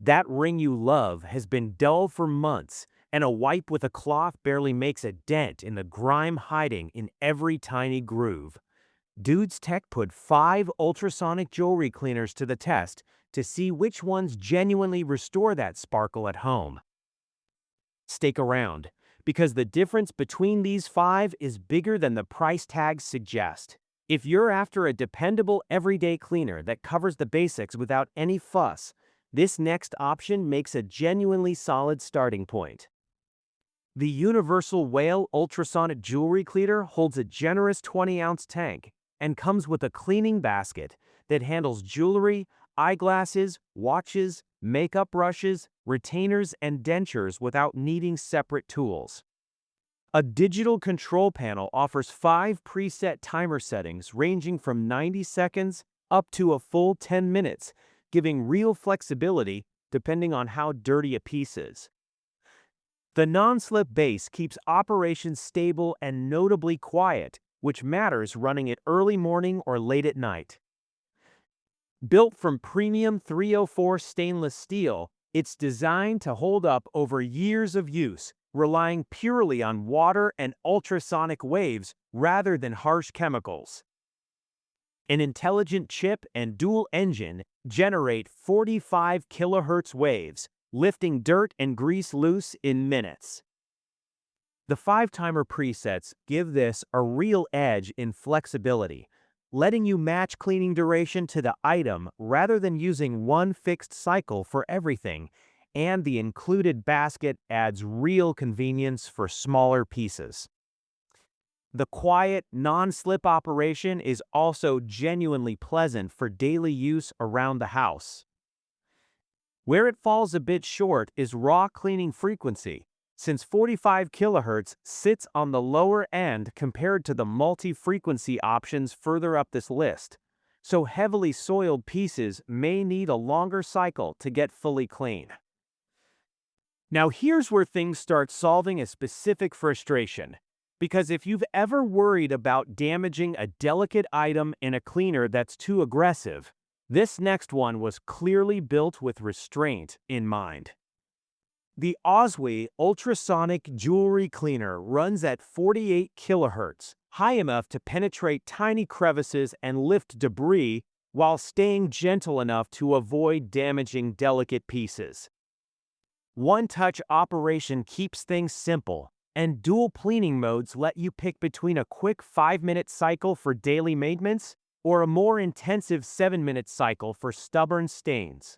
That ring you love has been dull for months, and a wipe with a cloth barely makes a dent in the grime hiding in every tiny groove. Dude's Tech put 5 ultrasonic jewelry cleaners to the test to see which ones genuinely restore that sparkle at home. Stick around, because the difference between these 5 is bigger than the price tags suggest. If you're after a dependable everyday cleaner that covers the basics without any fuss, this next option makes a genuinely solid starting point. The Universal Whale Ultrasonic Jewelry Cleaner holds a generous 20-ounce tank and comes with a cleaning basket that handles jewelry, eyeglasses, watches, makeup brushes, retainers, and dentures without needing separate tools. A digital control panel offers 5 preset timer settings ranging from 90 seconds up to a full 10 minutes, giving real flexibility depending on how dirty a piece is. The non-slip base keeps operations stable and notably quiet, which matters running it early morning or late at night. Built from premium 304 stainless steel, it's designed to hold up over years of use, relying purely on water and ultrasonic waves rather than harsh chemicals. An intelligent chip and dual engine generate 45 kHz waves, lifting dirt and grease loose in minutes. The 5-timer presets give this a real edge in flexibility, letting you match cleaning duration to the item rather than using one fixed cycle for everything, and the included basket adds real convenience for smaller pieces. The quiet, non-slip operation is also genuinely pleasant for daily use around the house. Where it falls a bit short is raw cleaning frequency, since 45 kHz sits on the lower end compared to the multi-frequency options further up this list, so heavily soiled pieces may need a longer cycle to get fully clean. Now here's where things start solving a specific frustration, because if you've ever worried about damaging a delicate item in a cleaner that's too aggressive, this next one was clearly built with restraint in mind. The Osltwi Ultrasonic Jewelry Cleaner runs at 48 kHz, high enough to penetrate tiny crevices and lift debris while staying gentle enough to avoid damaging delicate pieces. One-touch operation keeps things simple, and dual cleaning modes let you pick between a quick 5-minute cycle for daily maintenance or a more intensive 7-minute cycle for stubborn stains.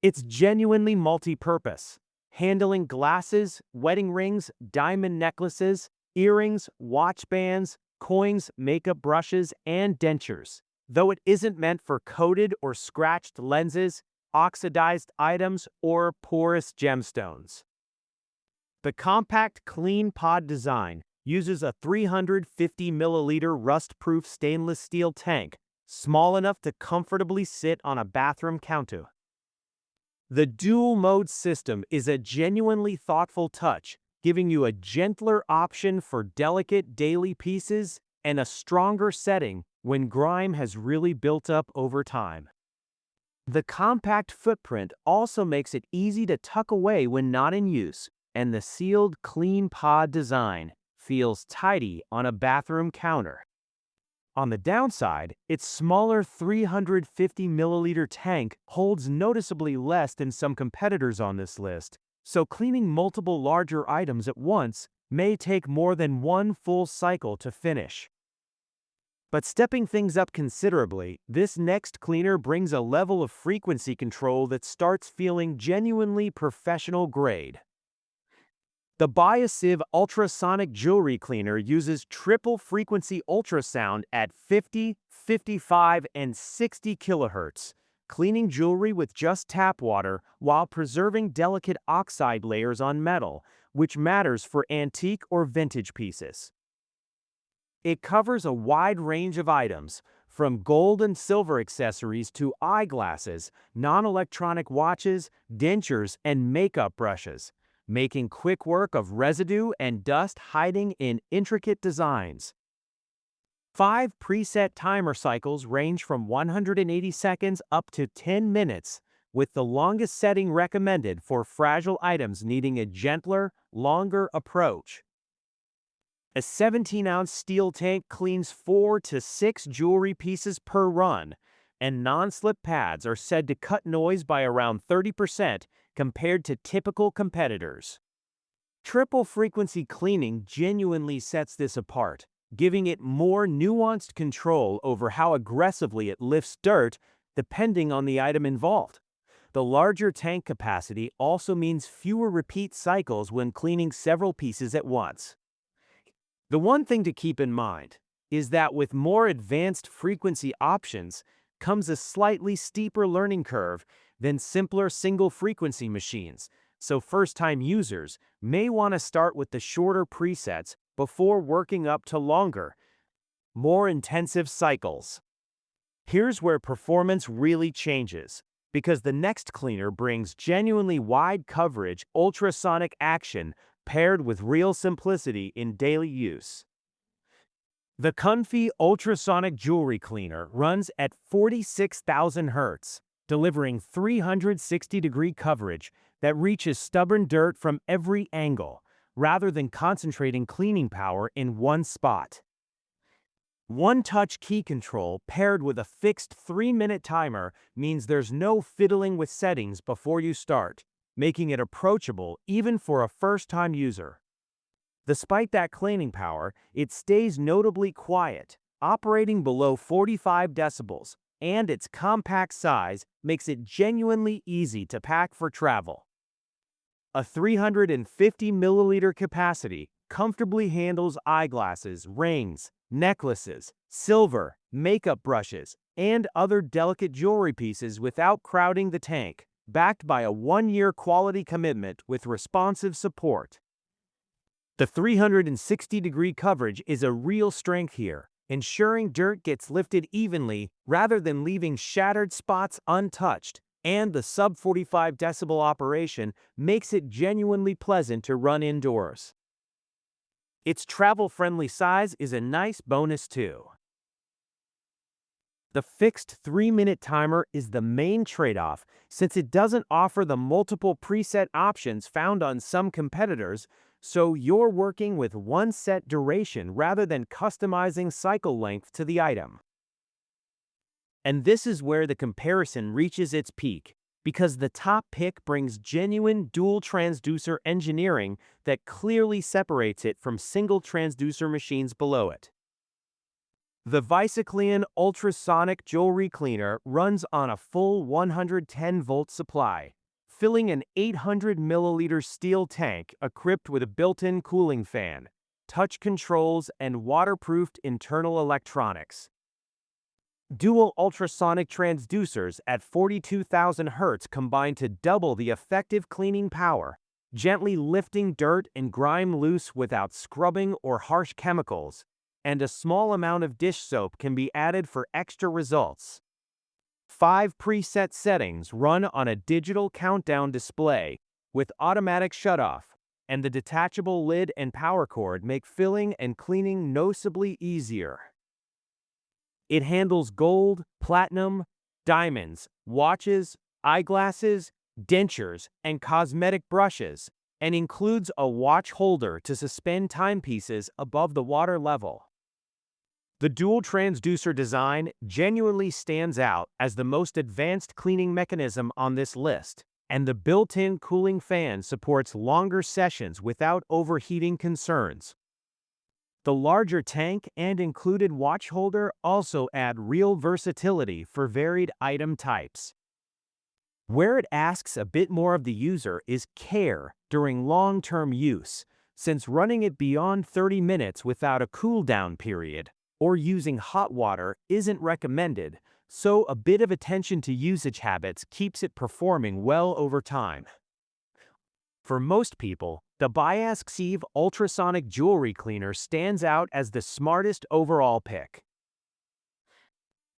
It's genuinely multi-purpose, handling glasses, wedding rings, diamond necklaces, earrings, watch bands, coins, makeup brushes, and dentures, though it isn't meant for coated or scratched lenses, oxidized items, or porous gemstones. The compact clean pod design uses a 350 milliliter rust-proof stainless steel tank, small enough to comfortably sit on a bathroom counter. The dual-mode system is a genuinely thoughtful touch, giving you a gentler option for delicate daily pieces and a stronger setting when grime has really built up over time. The compact footprint also makes it easy to tuck away when not in use, and the sealed clean pod design feels tidy on a bathroom counter. On the downside, its smaller 350 milliliter tank holds noticeably less than some competitors on this list, so cleaning multiple larger items at once may take more than one full cycle to finish. But stepping things up considerably, this next cleaner brings a level of frequency control that starts feeling genuinely professional grade. The Visiclean Ultrasonic Jewelry Cleaner uses triple frequency ultrasound at 50, 55, and 60 kHz, cleaning jewelry with just tap water while preserving delicate oxide layers on metal, which matters for antique or vintage pieces. It covers a wide range of items, from gold and silver accessories to eyeglasses, non-electronic watches, dentures, and makeup brushes, making quick work of residue and dust hiding in intricate designs. 5 preset timer cycles range from 180 seconds up to 10 minutes, with the longest setting recommended for fragile items needing a gentler, longer approach. A 17-ounce steel tank cleans 4 to 6 jewelry pieces per run, and non-slip pads are said to cut noise by around 30% compared to typical competitors. Triple frequency cleaning genuinely sets this apart, giving it more nuanced control over how aggressively it lifts dirt depending on the item involved. The larger tank capacity also means fewer repeat cycles when cleaning several pieces at once. The one thing to keep in mind is that with more advanced frequency options comes a slightly steeper learning curve than simpler single-frequency machines, so first-time users may want to start with the shorter presets before working up to longer, more intensive cycles. Here's where performance really changes, because the next cleaner brings genuinely wide coverage ultrasonic action paired with real simplicity in daily use. The Kunphy Ultrasonic Jewelry Cleaner runs at 46,000 Hz, delivering 360-degree coverage that reaches stubborn dirt from every angle, rather than concentrating cleaning power in one spot. One-touch key control paired with a fixed 3-minute timer means there's no fiddling with settings before you start, making it approachable even for a first-time user. Despite that cleaning power, it stays notably quiet, operating below 45 decibels, and its compact size makes it genuinely easy to pack for travel. A 350 milliliter capacity comfortably handles eyeglasses, rings, necklaces, silver, makeup brushes, and other delicate jewelry pieces without crowding the tank, backed by a 1-year quality commitment with responsive support. The 360-degree coverage is a real strength here, ensuring dirt gets lifted evenly rather than leaving shattered spots untouched, and the sub-45 decibel operation makes it genuinely pleasant to run indoors. Its travel-friendly size is a nice bonus too. The fixed 3-minute timer is the main trade-off since it doesn't offer the multiple preset options found on some competitors, so you're working with one set duration rather than customizing cycle length to the item. And this is where the comparison reaches its peak, because the top pick brings genuine dual transducer engineering that clearly separates it from single transducer machines below it. The Visiclean Ultrasonic Jewelry Cleaner runs on a full 110-volt supply, filling an 800 milliliter steel tank equipped with a built-in cooling fan, touch controls, and waterproofed internal electronics. Dual ultrasonic transducers at 42,000 Hz combine to double the effective cleaning power, gently lifting dirt and grime loose without scrubbing or harsh chemicals, and a small amount of dish soap can be added for extra results. 5 preset settings run on a digital countdown display with automatic shutoff, and the detachable lid and power cord make filling and cleaning noticeably easier. It handles gold, platinum, diamonds, watches, eyeglasses, dentures, and cosmetic brushes, and includes a watch holder to suspend timepieces above the water level. The dual transducer design genuinely stands out as the most advanced cleaning mechanism on this list, and the built-in cooling fan supports longer sessions without overheating concerns. The larger tank and included watch holder also add real versatility for varied item types. Where it asks a bit more of the user is care during long-term use, since running it beyond 30 minutes without a cool-down period or using hot water isn't recommended, so a bit of attention to usage habits keeps it performing well over time. For most people, the Pakcqnh Ultrasonic Jewelry Cleaner stands out as the smartest overall pick.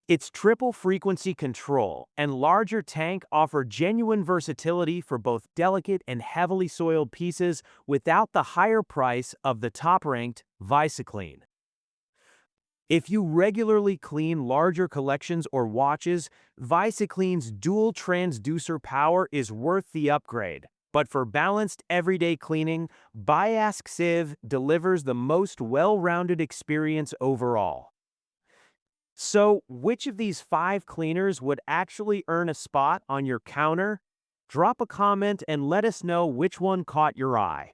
Its triple frequency control and larger tank offer genuine versatility for both delicate and heavily soiled pieces without the higher price of the top-ranked Visiclean. If you regularly clean larger collections or watches, Visiclean's dual transducer power is worth the upgrade. But for balanced everyday cleaning, Biask Sieve delivers the most well-rounded experience overall. So, which of these 5 cleaners would actually earn a spot on your counter? Drop a comment and let us know which one caught your eye.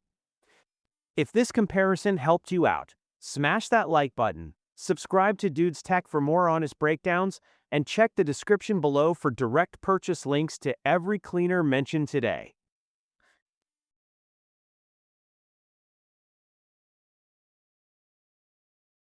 If this comparison helped you out, smash that like button, subscribe to Dude's Tech for more honest breakdowns, and check the description below for direct purchase links to every cleaner mentioned today.